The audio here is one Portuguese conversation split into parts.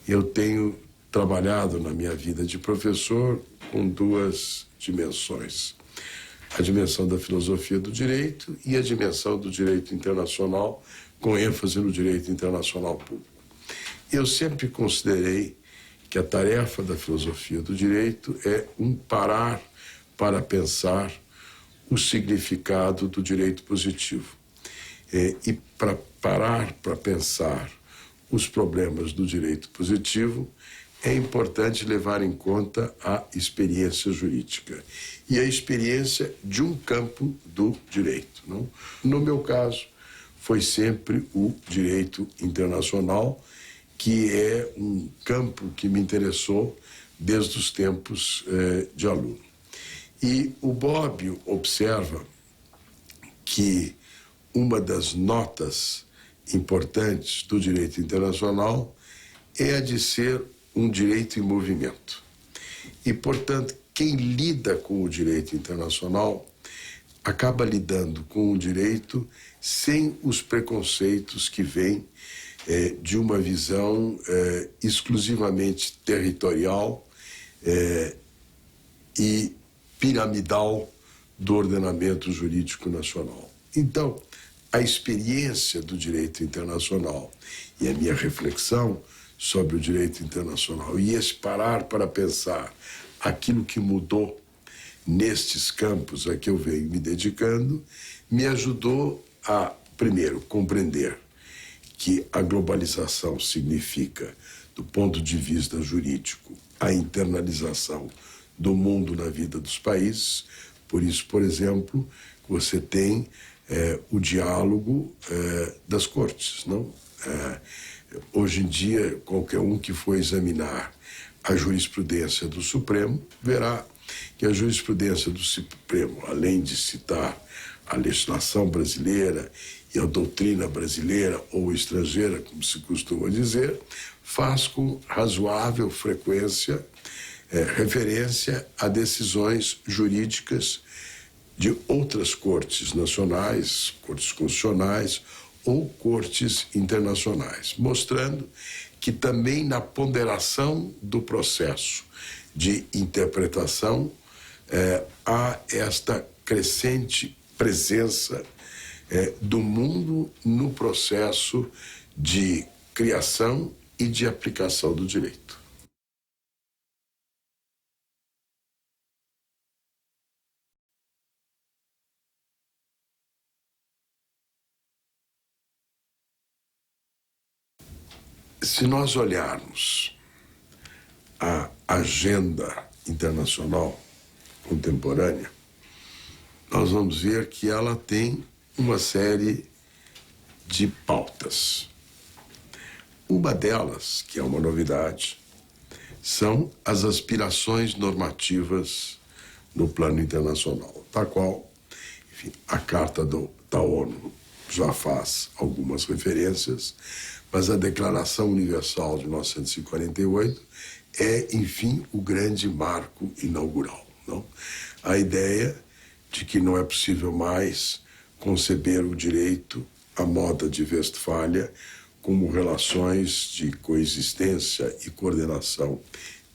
Eu tenho trabalhado na minha vida de professor com duas dimensões. A dimensão da filosofia do direito e a dimensão do direito internacional, com ênfase no direito internacional público. Eu sempre considerei que a tarefa da filosofia do direito é parar para pensar o significado do direito positivo. E para parar para pensar os problemas do direito positivo, é importante levar em conta a experiência jurídica e a experiência de um campo do direito. Não? No meu caso, foi sempre o direito internacional, que é um campo que me interessou desde os tempos de aluno. E o Bobbio observa que uma das notas importantes do direito internacional é a de ser um direito em movimento. E, portanto, quem lida com o direito internacional acaba lidando com o direito sem os preconceitos que vêm de uma visão exclusivamente territorial e piramidal do ordenamento jurídico nacional. Então, a experiência do direito internacional e a minha reflexão sobre o direito internacional e esse parar para pensar aquilo que mudou nestes campos a que eu venho me dedicando, me ajudou a, primeiro, compreender que a globalização significa, do ponto de vista jurídico, a internalização do mundo na vida dos países. Por isso, por exemplo, você tem o diálogo das cortes, não? Hoje em dia, qualquer um que for examinar a jurisprudência do Supremo verá que a jurisprudência do Supremo, além de citar a legislação brasileira e a doutrina brasileira ou estrangeira, como se costuma dizer, faz com razoável frequência referência a decisões jurídicas de outras cortes nacionais, cortes constitucionais ou cortes internacionais, mostrando que também na ponderação do processo de interpretação há esta crescente presença do mundo no processo de criação e de aplicação do direito. Se nós olharmos a agenda internacional contemporânea, nós vamos ver que ela tem uma série de pautas. Uma delas, que é uma novidade, são as aspirações normativas no plano internacional, da qual, enfim, a Carta da ONU já faz algumas referências, mas a Declaração Universal de 1948 é, enfim, o grande marco inaugural. Não? A ideia de que não é possível mais conceber o direito à moda de Westfália como relações de coexistência e coordenação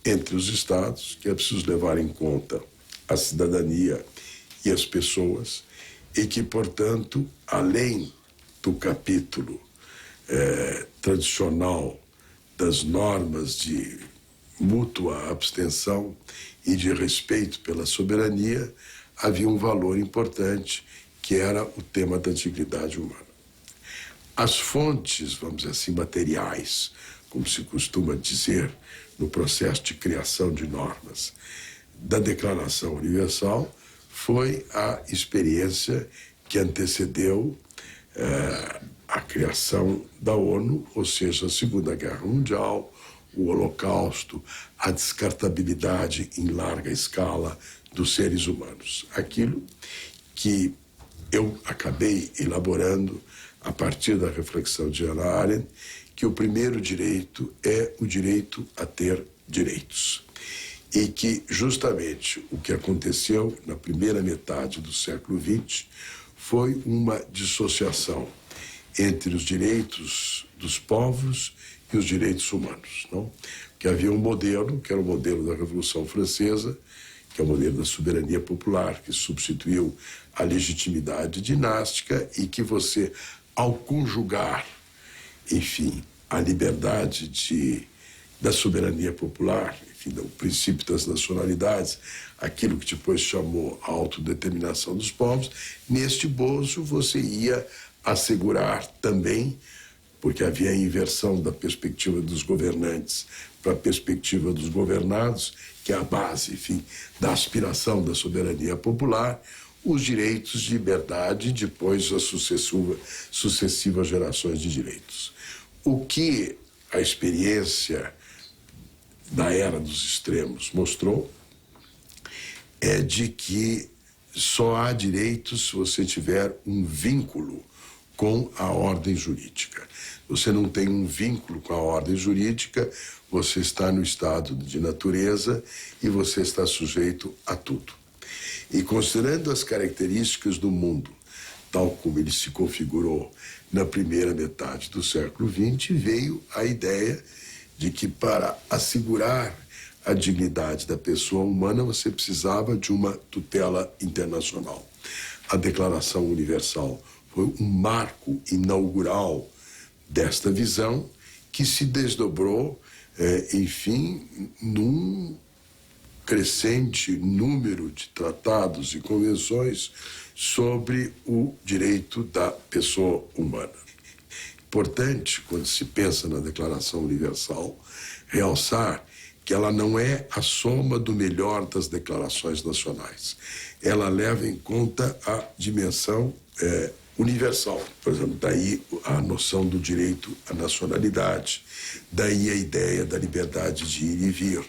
entre os Estados, que é preciso levar em conta a cidadania e as pessoas, e que, portanto, além do capítulo tradicional das normas de mútua abstenção e de respeito pela soberania, havia um valor importante, que era o tema da dignidade humana. As fontes, vamos dizer assim, materiais, como se costuma dizer no processo de criação de normas da Declaração Universal, foi a experiência que antecedeu a criação da ONU, ou seja, a Segunda Guerra Mundial, o Holocausto, a descartabilidade em larga escala dos seres humanos. Aquilo que eu acabei elaborando a partir da reflexão de Hannah Arendt, que o primeiro direito é o direito a ter direitos. E que, justamente, o que aconteceu na primeira metade do século XX foi uma dissociação entre os direitos dos povos e os direitos humanos, não? Que havia um modelo, que era o modelo da Revolução Francesa, que é o modelo da soberania popular, que substituiu a legitimidade dinástica e que você, ao conjugar, enfim, a liberdade da soberania popular, enfim, o princípio das nacionalidades, aquilo que depois chamou a autodeterminação dos povos, neste bojo você ia assegurar também, porque havia a inversão da perspectiva dos governantes para a perspectiva dos governados, que é a base, enfim, da aspiração da soberania popular, os direitos de liberdade e depois as sucessivas gerações de direitos. O que a experiência da era dos extremos mostrou é de que só há direitos se você tiver um vínculo com a ordem jurídica. Você não tem um vínculo com a ordem jurídica, você está no estado de natureza e você está sujeito a tudo. E considerando as características do mundo, tal como ele se configurou na primeira metade do século XX, veio a ideia de que para assegurar a dignidade da pessoa humana você precisava de uma tutela internacional. A Declaração Universal foi um marco inaugural desta visão que se desdobrou, enfim, num crescente número de tratados e convenções sobre o direito da pessoa humana. Importante, quando se pensa na Declaração Universal, realçar que ela não é a soma do melhor das declarações nacionais. Ela leva em conta a dimensão universal. Por exemplo, daí a noção do direito à nacionalidade, daí a ideia da liberdade de ir e vir,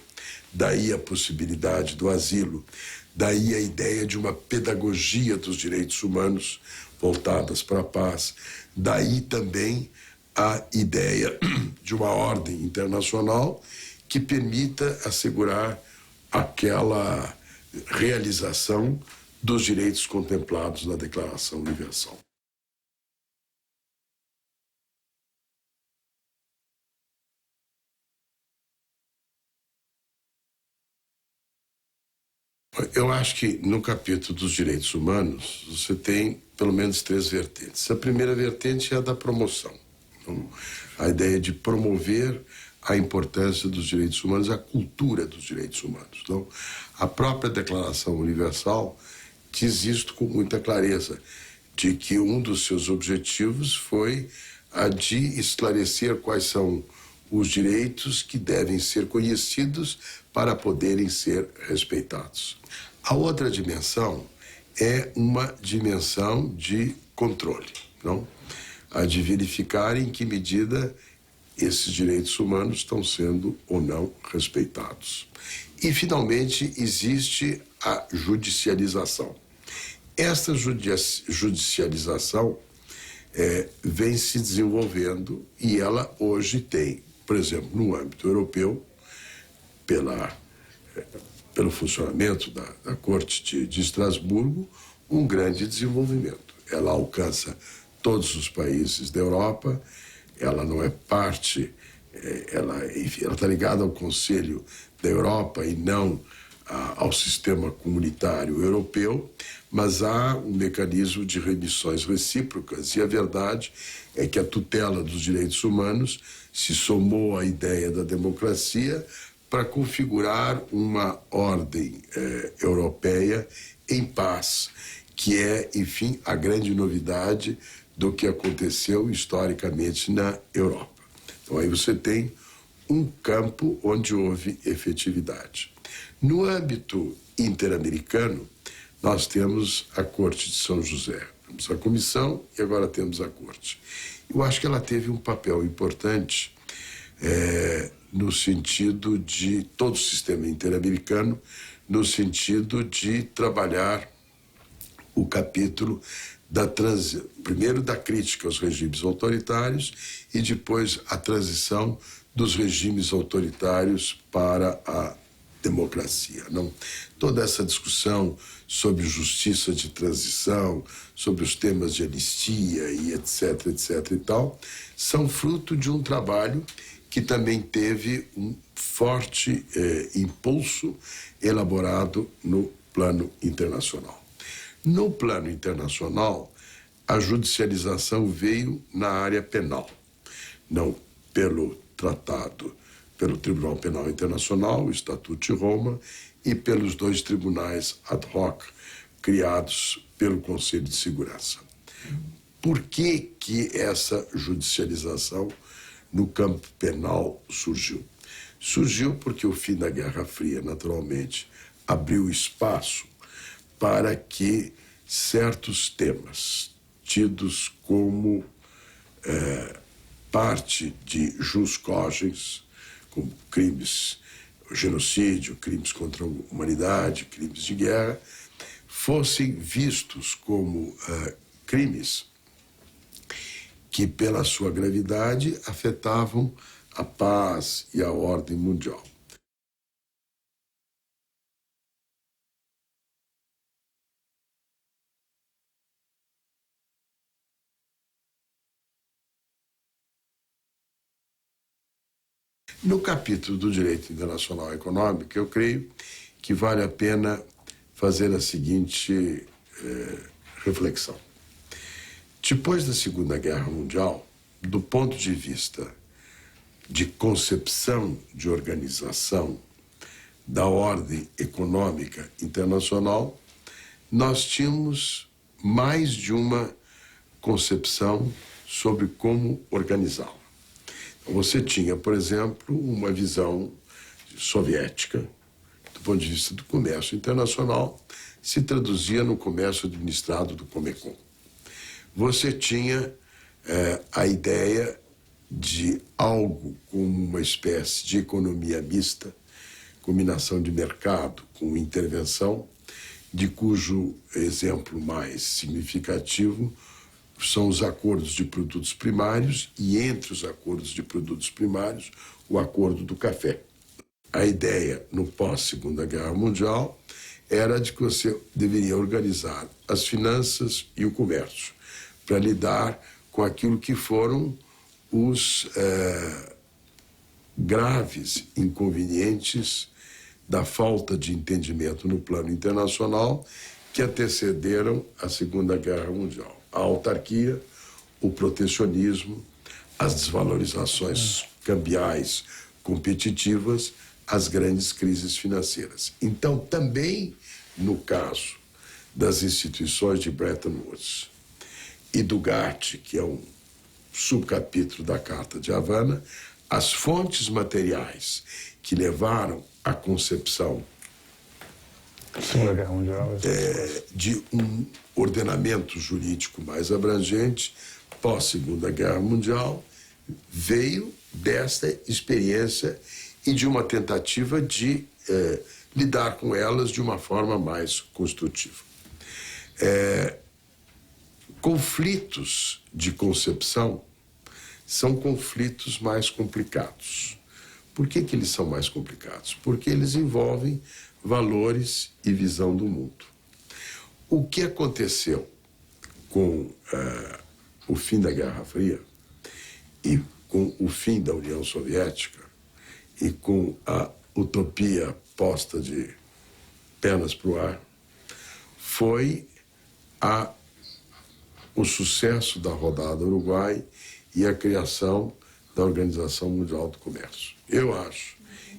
daí a possibilidade do asilo, daí a ideia de uma pedagogia dos direitos humanos voltadas para a paz, daí também a ideia de uma ordem internacional que permita assegurar aquela realização dos direitos contemplados na Declaração Universal. Eu acho que no capítulo dos direitos humanos você tem pelo menos 3 vertentes. A primeira vertente é a da promoção. Então, a ideia de promover a importância dos direitos humanos, a cultura dos direitos humanos. Então, a própria Declaração Universal diz isto com muita clareza, de que um dos seus objetivos foi a de esclarecer quais são os direitos que devem ser conhecidos para poderem ser respeitados. A outra dimensão é uma dimensão de controle, não? A de verificar em que medida esses direitos humanos estão sendo ou não respeitados. E, finalmente, existe a judicialização. Esta judicialização vem se desenvolvendo e ela hoje tem, por exemplo, no âmbito europeu, pelo funcionamento da Corte de Estrasburgo, um grande desenvolvimento. Ela alcança todos os países da Europa, ela não é parte, ela está ligada ao Conselho da Europa e não ao sistema comunitário europeu, mas há um mecanismo de remissões recíprocas e a verdade é que a tutela dos direitos humanos se somou à ideia da democracia para configurar uma ordem europeia em paz, que é, enfim, a grande novidade do que aconteceu historicamente na Europa. Então aí você tem um campo onde houve efetividade. No âmbito interamericano, nós temos a Corte de São José. Temos a comissão e agora temos a Corte. Eu acho que ela teve um papel importante no sentido de todo o sistema interamericano, no sentido de trabalhar o capítulo primeiro da crítica aos regimes autoritários e depois a transição dos regimes autoritários para a democracia. Não? Toda essa discussão sobre justiça de transição, sobre os temas de anistia e etc, etc e tal, são fruto de um trabalho que também teve um forte impulso elaborado no plano internacional. No plano internacional, a judicialização veio na área penal, não pelo tratado, pelo Tribunal Penal Internacional, o Estatuto de Roma, e pelos 2 tribunais ad hoc criados pelo Conselho de Segurança. Por que essa judicialização no campo penal surgiu? Surgiu porque o fim da Guerra Fria, naturalmente, abriu espaço para que certos temas tidos como parte de jus cogens, como crimes, genocídio, crimes contra a humanidade, crimes de guerra, fossem vistos como crimes que, pela sua gravidade, afetavam a paz e a ordem mundial. No capítulo do Direito Internacional Econômico, eu creio que vale a pena fazer a seguinte reflexão. Depois da Segunda Guerra Mundial, do ponto de vista de concepção de organização da ordem econômica internacional, nós tínhamos mais de uma concepção sobre como organizá-la. Você tinha, por exemplo, uma visão soviética, do ponto de vista do comércio internacional, se traduzia no comércio administrado do Comecon. Você tinha a ideia de algo como uma espécie de economia mista, combinação de mercado com intervenção, de cujo exemplo mais significativo são os acordos de produtos primários e, entre os acordos de produtos primários, o acordo do café. A ideia, no pós-Segunda Guerra Mundial, era de que você deveria organizar as finanças e o comércio para lidar com aquilo que foram os graves inconvenientes da falta de entendimento no plano internacional que antecederam a Segunda Guerra Mundial. A autarquia, o protecionismo, as desvalorizações cambiais competitivas, as grandes crises financeiras. Então, também no caso das instituições de Bretton Woods e do GATT, que é um subcapítulo da Carta de Havana, as fontes materiais que levaram à concepção de um ordenamento jurídico mais abrangente pós-Segunda Guerra Mundial veio desta experiência e de uma tentativa de lidar com elas de uma forma mais construtiva. Conflitos de concepção são conflitos mais complicados. Por que eles são mais complicados? Porque eles envolvem valores e visão do mundo. O que aconteceu com o fim da Guerra Fria e com o fim da União Soviética e com a utopia posta de pernas para o ar foi o sucesso da rodada Uruguai e a criação da Organização Mundial do Comércio. Eu acho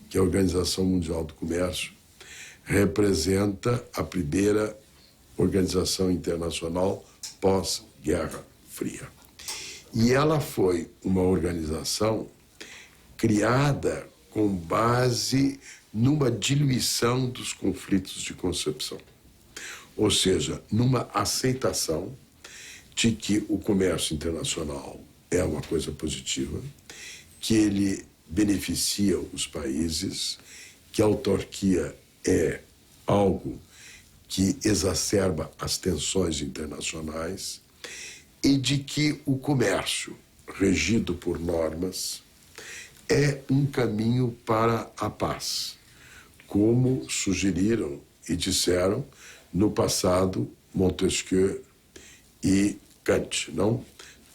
que a Organização Mundial do Comércio representa a primeira organização internacional pós-Guerra Fria. E ela foi uma organização criada com base numa diluição dos conflitos de concepção. Ou seja, numa aceitação de que o comércio internacional é uma coisa positiva, que ele beneficia os países, que a autarquia é algo que exacerba as tensões internacionais e de que o comércio, regido por normas, é um caminho para a paz, como sugeriram e disseram no passado Montesquieu e Kant, não?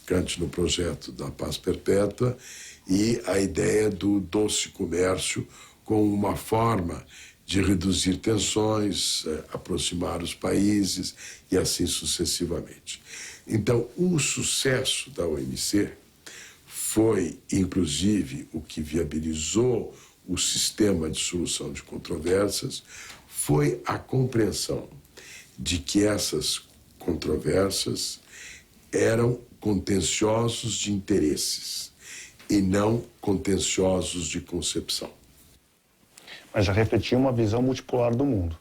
Kant no projeto da paz perpétua, e a ideia do doce comércio como uma forma de reduzir tensões, aproximar os países e assim sucessivamente. Então, o sucesso da OMC foi, inclusive, o que viabilizou o sistema de solução de controvérsias, foi a compreensão de que essas controvérsias eram contenciosos de interesses e não contenciosos de concepção. Mas já refletia uma visão multipolar do mundo.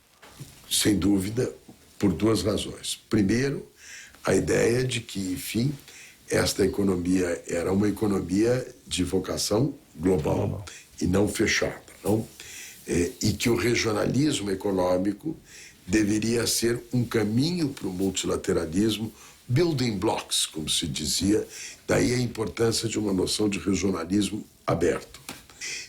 Sem dúvida, por duas razões. Primeiro, a ideia de que, enfim, esta economia era uma economia de vocação global e não fechada, não? E que o regionalismo econômico deveria ser um caminho para o multilateralismo, building blocks, como se dizia, daí a importância de uma noção de regionalismo aberto.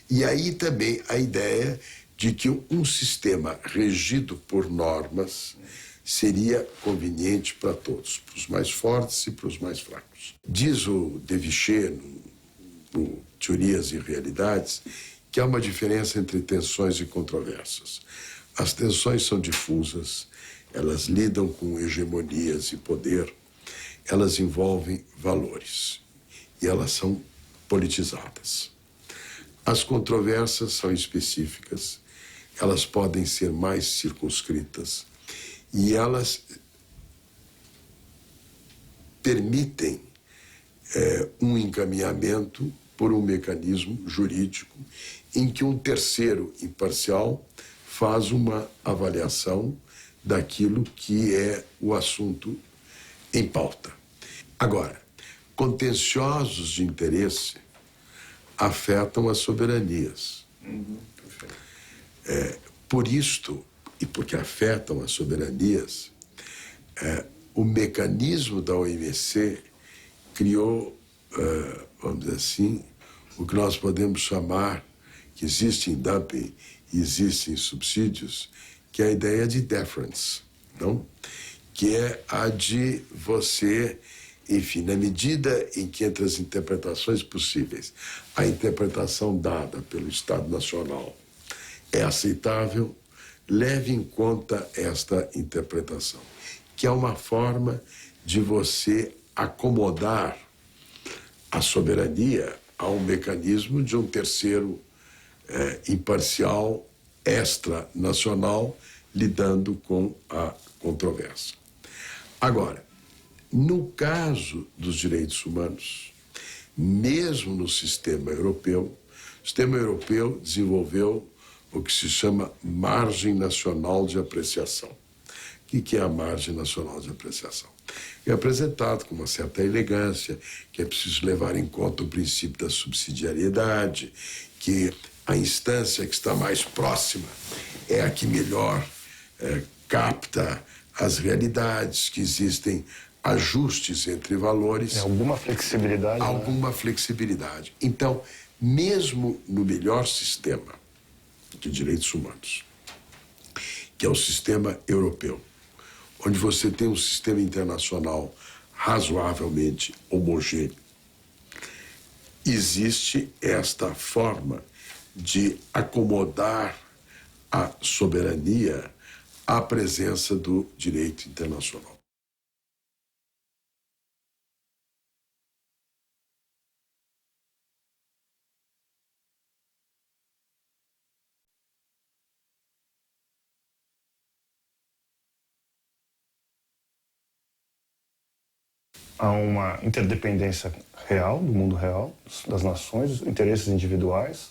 E aí também a ideia de que um sistema regido por normas seria conveniente para todos, para os mais fortes e para os mais fracos. Diz o De Vichy, no Teorias e Realidades, que há uma diferença entre tensões e controvérsias. As tensões são difusas, elas lidam com hegemonias e poder, elas envolvem valores e elas são politizadas. As controvérsias são específicas, elas podem ser mais circunscritas e elas permitem um encaminhamento por um mecanismo jurídico em que um terceiro imparcial faz uma avaliação daquilo que é o assunto em pauta. Agora, contenciosos de interesse afetam as soberanias. Por isto, e porque afetam as soberanias, o mecanismo da OMC criou, vamos dizer assim, o que nós podemos chamar, que existe em dumping e existem subsídios, que é a ideia de deference, não? Que é a de você, enfim, na medida em que entre as interpretações possíveis, a interpretação dada pelo Estado Nacional é aceitável, leve em conta esta interpretação, que é uma forma de você acomodar a soberania a um mecanismo de um terceiro imparcial, extranacional, lidando com a controvérsia. Agora, no caso dos direitos humanos, mesmo no sistema europeu, o sistema europeu desenvolveu o que se chama margem nacional de apreciação. O que é a margem nacional de apreciação? É apresentado com uma certa elegância, que é preciso levar em conta o princípio da subsidiariedade, que a instância que está mais próxima é a que melhor capta as realidades, que existem ajustes entre valores. Alguma flexibilidade. Alguma flexibilidade. Então, mesmo no melhor sistema de direitos humanos, que é o sistema europeu, onde você tem um sistema internacional razoavelmente homogêneo, existe esta forma de acomodar a soberania à presença do direito internacional. Há uma interdependência real, do mundo real, das nações, interesses individuais,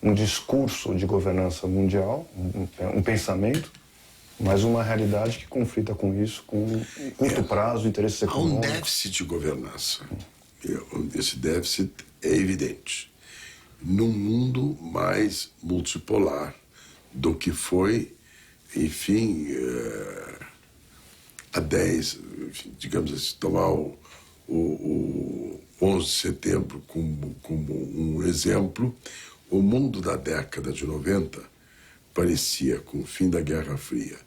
um discurso de governança mundial, um pensamento, mas uma realidade que conflita com isso, com curto prazo, interesses econômicos. Há um déficit de governança. Esse déficit é evidente. Num mundo mais multipolar do que foi, enfim, há 10, digamos assim, tomar o 11 de setembro como um exemplo, o mundo da década de 90 parecia, com o fim da Guerra Fria,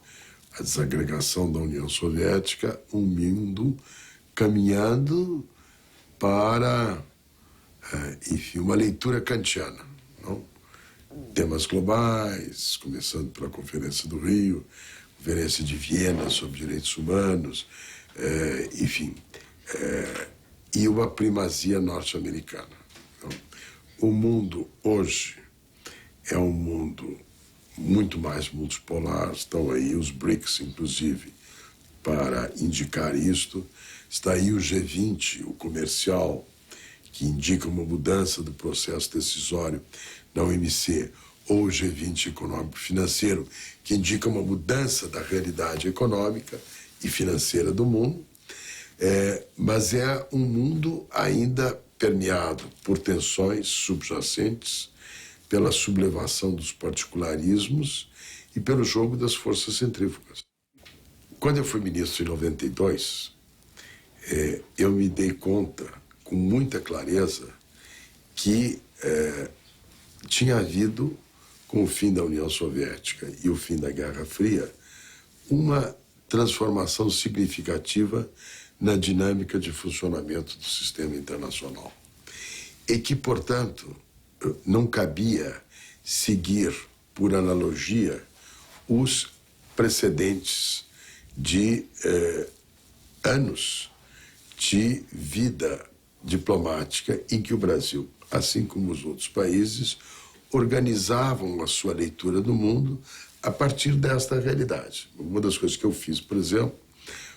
a desagregação da União Soviética, um mundo caminhando para, enfim, uma leitura kantiana, não? Temas globais, começando pela Conferência do Rio, Conferência de Viena sobre Direitos Humanos, enfim, e uma primazia norte-americana. O mundo hoje é um mundo muito mais multipolar, estão aí os BRICS, inclusive, para indicar isto. Está aí o G20, o comercial, que indica uma mudança do processo decisório na OMC, ou o G20 econômico-financeiro, que indica uma mudança da realidade econômica e financeira do mundo. Mas é um mundo ainda permeado por tensões subjacentes, pela sublevação dos particularismos e pelo jogo das forças centrífugas. Quando eu fui ministro em 92, eu me dei conta, com muita clareza, que tinha havido, com o fim da União Soviética e o fim da Guerra Fria, uma transformação significativa na dinâmica de funcionamento do sistema internacional. E que, portanto, não cabia seguir, por analogia, os precedentes de anos de vida diplomática em que o Brasil, assim como os outros países, organizavam a sua leitura do mundo a partir desta realidade. Uma das coisas que eu fiz, por exemplo,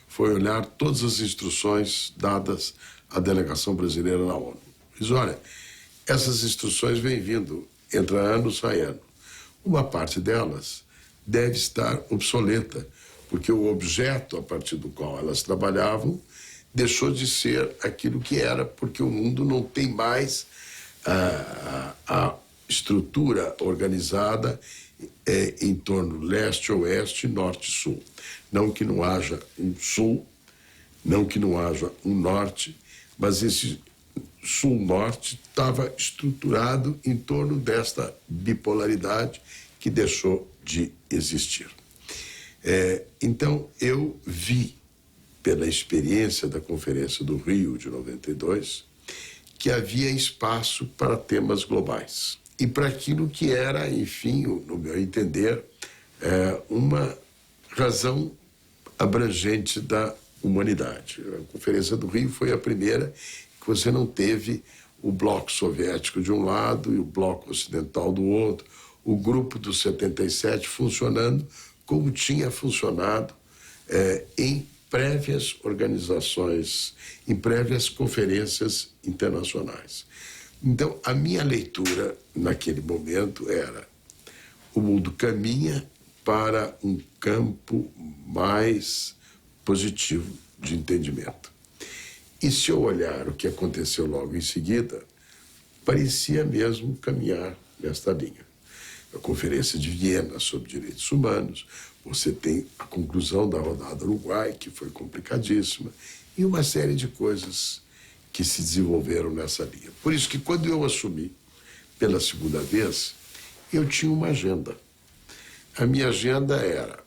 foi olhar todas as instruções dadas à delegação brasileira na ONU. Diz, olha, essas instruções vêm vindo, entra ano, sai ano. Uma parte delas deve estar obsoleta, porque o objeto a partir do qual elas trabalhavam deixou de ser aquilo que era, porque o mundo não tem mais a estrutura organizada em torno leste-oeste, norte-sul. Não que não haja um sul, não que não haja um norte, mas esse sul-norte estava estruturado em torno desta bipolaridade que deixou de existir. Então, eu vi, pela experiência da Conferência do Rio de 92, que havia espaço para temas globais e para aquilo que era, enfim, no meu entender, uma razão abrangente da humanidade. A Conferência do Rio foi a primeira que você não teve o bloco soviético de um lado e o bloco ocidental do outro, o grupo dos 77 funcionando como tinha funcionado em prévias organizações, em prévias conferências internacionais. Então, a minha leitura naquele momento era: o mundo caminha para um campo mais positivo de entendimento. E se eu olhar o que aconteceu logo em seguida, parecia mesmo caminhar nesta linha. A Conferência de Viena sobre Direitos Humanos, você tem a conclusão da rodada Uruguai, que foi complicadíssima, e uma série de coisas que se desenvolveram nessa linha. Por isso que quando eu assumi pela segunda vez, eu tinha uma agenda. A minha agenda era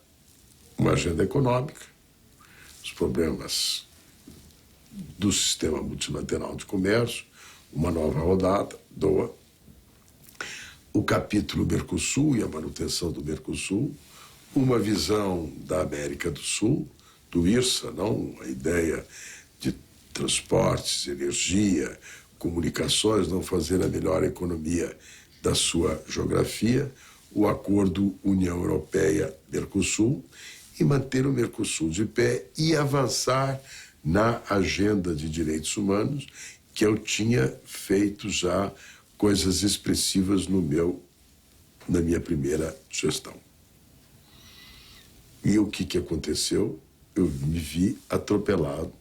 uma agenda econômica, os problemas do sistema multilateral de comércio, uma nova rodada, Doha, o capítulo Mercosul e a manutenção do Mercosul, uma visão da América do Sul, do IRSA, não? A ideia de transportes, energia, comunicações, não fazer a melhor economia da sua geografia, o acordo União Europeia-Mercosul, e manter o Mercosul de pé e avançar na agenda de direitos humanos, que eu tinha feito já coisas expressivas na minha primeira gestão. E o que aconteceu? Eu me vi atropelado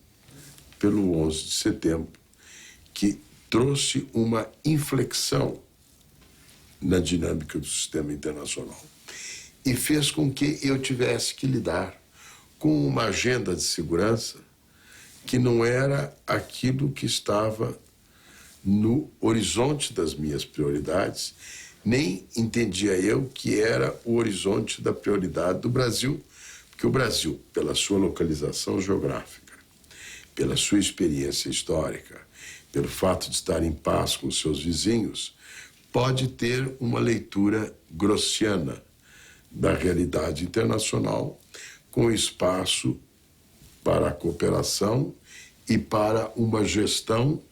pelo 11 de setembro, que trouxe uma inflexão na dinâmica do sistema internacional e fez com que eu tivesse que lidar com uma agenda de segurança que não era aquilo que estava no horizonte das minhas prioridades, nem entendia eu que era o horizonte da prioridade do Brasil, porque o Brasil, pela sua localização geográfica, pela sua experiência histórica, pelo fato de estar em paz com seus vizinhos, pode ter uma leitura grossiana da realidade internacional, com espaço para a cooperação e para uma gestão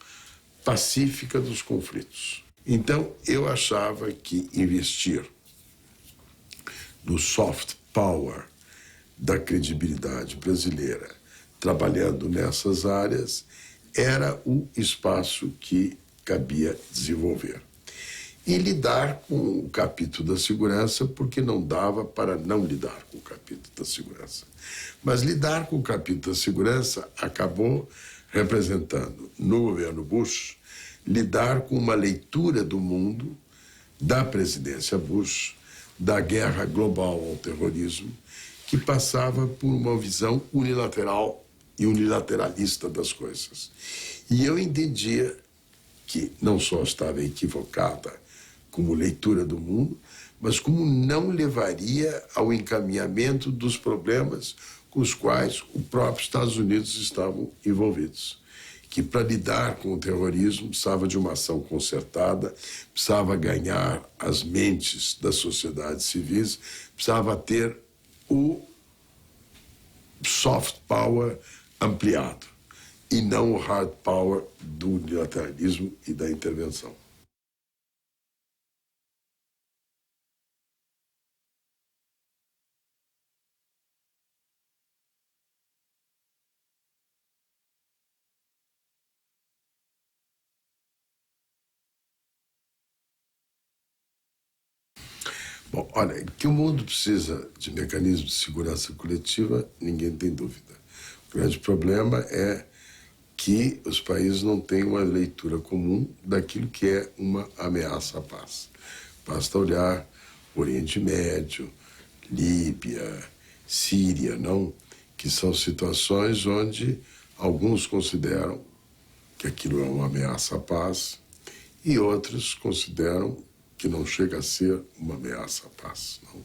pacífica dos conflitos. Então, eu achava que investir no soft power da credibilidade brasileira, trabalhando nessas áreas, era o espaço que cabia desenvolver. E lidar com o capítulo da segurança, porque não dava para não lidar com o capítulo da segurança. Mas lidar com o capítulo da segurança acabou representando, no governo Bush, lidar com uma leitura do mundo, da presidência Bush, da guerra global ao terrorismo, que passava por uma visão unilateral e unilateralista das coisas. E eu entendia que não só estava equivocada como leitura do mundo, mas como não levaria ao encaminhamento dos problemas com os quais os próprios Estados Unidos estavam envolvidos. Que para lidar com o terrorismo precisava de uma ação concertada, precisava ganhar as mentes das sociedades civis, precisava ter o soft power ampliado e não o hard power do unilateralismo e da intervenção. Bom, olha, que o mundo precisa de mecanismos de segurança coletiva, ninguém tem dúvida. O grande problema é que os países não têm uma leitura comum daquilo que é uma ameaça à paz. Basta olhar o Oriente Médio, Líbia, Síria, não? Que são situações onde alguns consideram que aquilo é uma ameaça à paz e outros consideram que não chega a ser uma ameaça à paz. Não?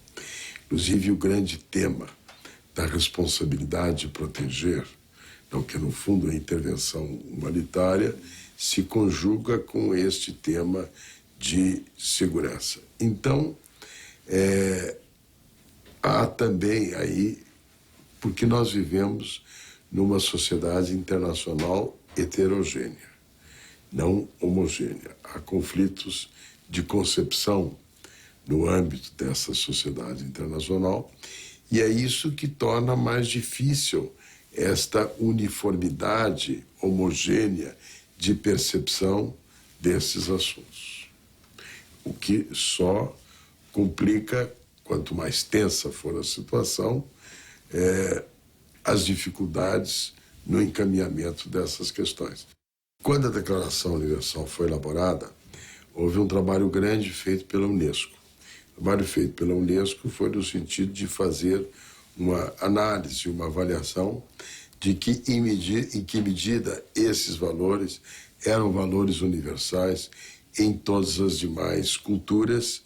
Inclusive, o grande tema da responsabilidade de proteger, não, que no fundo é a intervenção humanitária, se conjuga com este tema de segurança. Então, há também aí, porque nós vivemos numa sociedade internacional heterogênea, não homogênea. Há conflitos de concepção no âmbito dessa sociedade internacional, e é isso que torna mais difícil esta uniformidade homogênea de percepção desses assuntos. O que só complica, quanto mais tensa for a situação, as dificuldades no encaminhamento dessas questões. Quando a Declaração Universal foi elaborada, houve um trabalho grande feito pela Unesco. O trabalho feito pela Unesco foi no sentido de fazer uma análise, uma avaliação de que, em que medida esses valores eram valores universais em todas as demais culturas,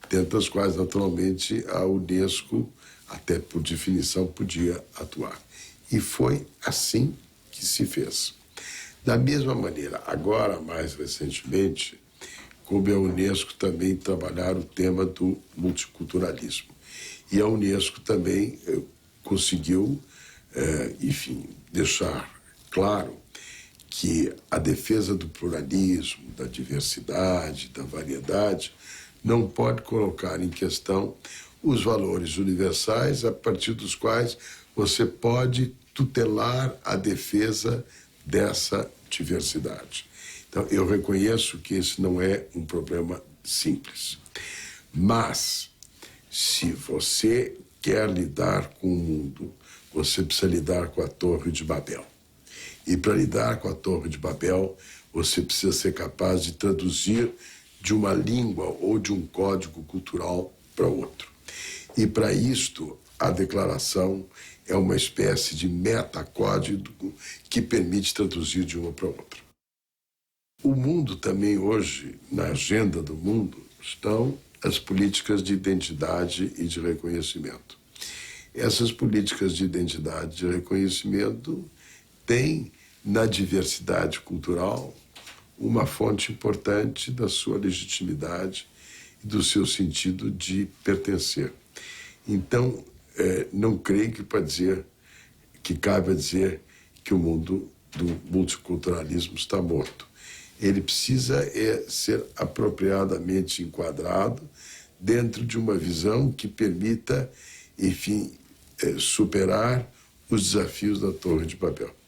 dentro das quais, naturalmente, a Unesco, até por definição, podia atuar. E foi assim que se fez. Da mesma maneira, agora, mais recentemente, coube a Unesco também trabalhar o tema do multiculturalismo. E a Unesco também conseguiu, enfim, deixar claro que a defesa do pluralismo, da diversidade, da variedade, não pode colocar em questão os valores universais a partir dos quais você pode tutelar a defesa dessa diversidade. Então, eu reconheço que esse não é um problema simples. Mas, se você quer lidar com o mundo, você precisa lidar com a Torre de Babel. E para lidar com a Torre de Babel, você precisa ser capaz de traduzir de uma língua ou de um código cultural para outro. E para isto, a declaração é uma espécie de metacódigo que permite traduzir de uma para outra. O mundo também hoje, na agenda do mundo, estão as políticas de identidade e de reconhecimento. Essas políticas de identidade e de reconhecimento têm, na diversidade cultural, uma fonte importante da sua legitimidade e do seu sentido de pertencer. Então, não creio que cabe dizer que o mundo do multiculturalismo está morto. Ele precisa ser apropriadamente enquadrado dentro de uma visão que permita, enfim, superar os desafios da Torre de Babel.